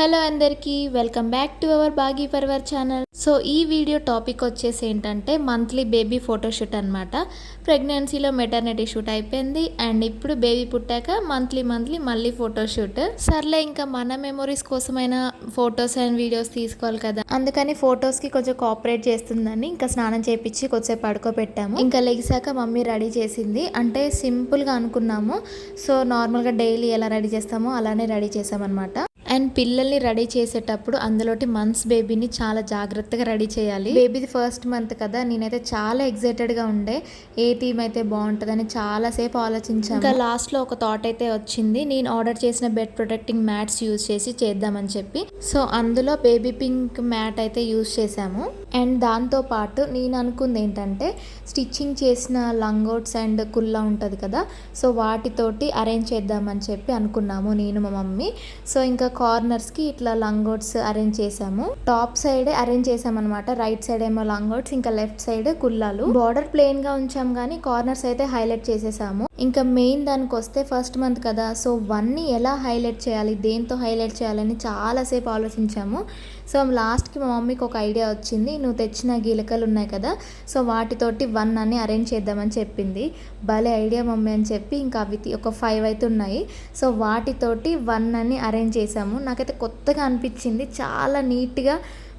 Hello అందరికీ welcome back to our Baaghi పర్వర్ channel. So ఈ video topic వచ్చేసి ఏంటంటే మంత్లీ బేబీ ఫోటోషూట్ అనమాట. ప్రెగ్నెన్సీలో మెటర్నిటీ షూట్ అయిపోయింది అండ్ ఇప్పుడు బేబీ పుట్టాక మంత్లీ మళ్ళీ ఫోటోషూట్. సర్లే ఇంకా మన మెమొరీస్ కోసమైనా ఫొటోస్ అండ్ వీడియోస్ తీసుకోవాలి కదా, అందుకని ఫొటోస్కి కొంచెం కోఆపరేట్ చేస్తుందని ఇంకా స్నానం చేపించి కొద్దిసేపు పడుకోబెట్టాము. ఇంకా లెగిసాక మమ్మీ రెడీ చేసింది. అంటే సింపుల్గా అనుకున్నాము. సో నార్మల్గా డైలీ ఎలా రెడీ చేస్తామో అలానే రెడీ చేసామన్నమాట. అండ్ పిల్లల్ని రెడీ చేసేటప్పుడు అందులోటి మంత్స్ బేబీని చాలా జాగ్రత్తగా రెడీ చేయాలి. బేబీది ఫస్ట్ మంత్ కదా, నేనైతే చాలా ఎక్సైటెడ్గా ఉండే ఏ థీమ్ అయితే బాగుంటుందని చాలాసేపు ఆలోచించాను. ఇంకా లాస్ట్లో ఒక థాట్ అయితే వచ్చింది. నేను ఆర్డర్ చేసిన బెడ్ ప్రొటెక్టింగ్ మ్యాట్స్ యూజ్ చేసి చేద్దామని చెప్పి. సో అందులో బేబీ పింక్ మ్యాట్ అయితే యూజ్ చేసాము. అండ్ దాంతోపాటు నేను అనుకుంది ఏంటంటే స్టిచ్చింగ్ చేసిన లంగోట్స్ అండ్ కుల్లా ఉంటుంది కదా, సో వాటితోటి అరేంజ్ చేద్దామని చెప్పి అనుకున్నాము నేను మా మమ్మీ. సో ఇంకా కార్నర్స్కి ఇట్లా లంగోట్స్ అరేంజ్ చేసాము. టాప్ సైడ్ అరేంజ్ చేసామన్నమాట. రైట్ సైడ్ ఏమో లంగోట్స్, ఇంకా లెఫ్ట్ సైడ్ కుల్లాలు. బార్డర్ ప్లెయిన్ గా ఉంచాం కానీ కార్నర్స్ అయితే హైలైట్ చేసేసాము. ఇంకా మెయిన్ దానికి వస్తే ఫస్ట్ మంత్ కదా, సో వన్ని ఎలా హైలైట్ చేయాలి, దేంతో హైలైట్ చేయాలని చాలాసేపు ఆలోచించాము. సో లాస్ట్కి మా మమ్మీకి ఒక ఐడియా వచ్చింది. నువ్వు తెచ్చిన గీలకలు ఉన్నాయి కదా, సో వాటితోటి వన్ అని అరేంజ్ చేద్దామని చెప్పింది. భలే ఐడియా మమ్మీ అని చెప్పి ఇంకా అవి ఒక 5 అయితే ఉన్నాయి. సో వాటితోటి వన్ అని అరేంజ్ చేసాము. నాకైతే కొత్తగా అనిపించింది, చాలా నీట్గా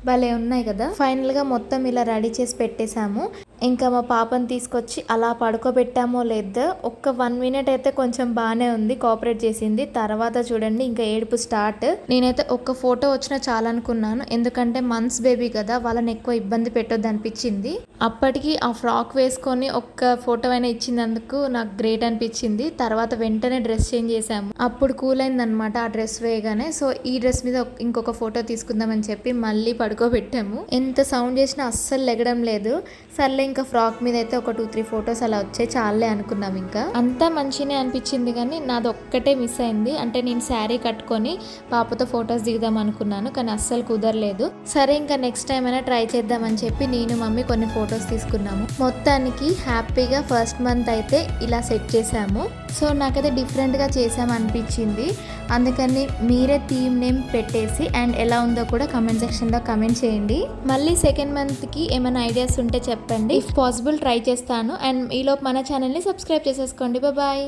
భలే ఉన్నాయి కదా. ఫైనల్గా మొత్తం ఇలా రెడీ చేసి పెట్టేశాము. ఇంకా మా పాపని తీసుకొచ్చి అలా పడుకోబెట్టామో లేదో ఒక్క 1 మినిట్ అయితే కొంచెం బాగానే ఉంది, కోఆపరేట్ చేసింది. తర్వాత చూడండి ఇంకా ఏడుపు స్టార్ట్. నేనైతే ఒక్క ఫోటో వచ్చినా చాలా అనుకున్నాను, ఎందుకంటే మంత్స్ బేబీ కదా, వాళ్ళని ఎక్కువ ఇబ్బంది పెట్టొద్దు అనిపించింది. అప్పటికి ఆ ఫ్రాక్ వేసుకొని ఒక్క ఫోటో అయినా ఇచ్చినందుకు నాకు గ్రేట్ అనిపించింది. తర్వాత వెంటనే డ్రెస్ చేంజ్ చేసాము. అప్పుడు కూల్ అయిందనమాట ఆ డ్రెస్ వేయగానే. సో ఈ డ్రెస్ మీద ఇంకొక ఫోటో తీసుకుందామని చెప్పి మళ్ళీ పడుకోబెట్టాము. ఎంత సౌండ్ చేసినా అస్సలు లెగడం లేదు. సర్లే ఇంకా ఫ్రాక్ మీద అయితే ఒక 2-3 ఫొటోస్ అలా వచ్చాయి, చాలే అనుకున్నాం. ఇంకా అంతా మంచిగానే అనిపించింది కానీ నాది ఒక్కటే మిస్ అయింది. అంటే నేను శారీ కట్టుకొని పాపతో ఫొటోస్ దిగుదాం అనుకున్నాను కానీ అస్సలు కుదరలేదు. సరే ఇంకా నెక్స్ట్ టైం అయినా ట్రై చేద్దామని చెప్పి నేను మమ్మీ కొన్ని ఫొటోస్ తీసుకున్నాము. మొత్తానికి హ్యాపీగా ఫస్ట్ మంత్ అయితే ఇలా సెట్ చేసాము. సో నాకైతే డిఫరెంట్గా చేసాము అనిపించింది. అందుకని మీరే థీమ్ నేమ్ పెట్టేసి అండ్ ఎలా ఉందో కూడా కమెంట్ సెక్షన్లో కమెంట్ చేయండి. మళ్ళీ సెకండ్ మంత్కి ఏమైనా ఐడియాస్ ఉంటే చెప్పండి. ఇఫ్ పాసిబుల్ ట్రై చేస్తాను. అండ్ ఈలోపు మన ఛానల్ని సబ్స్క్రైబ్ చేసేసుకోండి. బాయ్.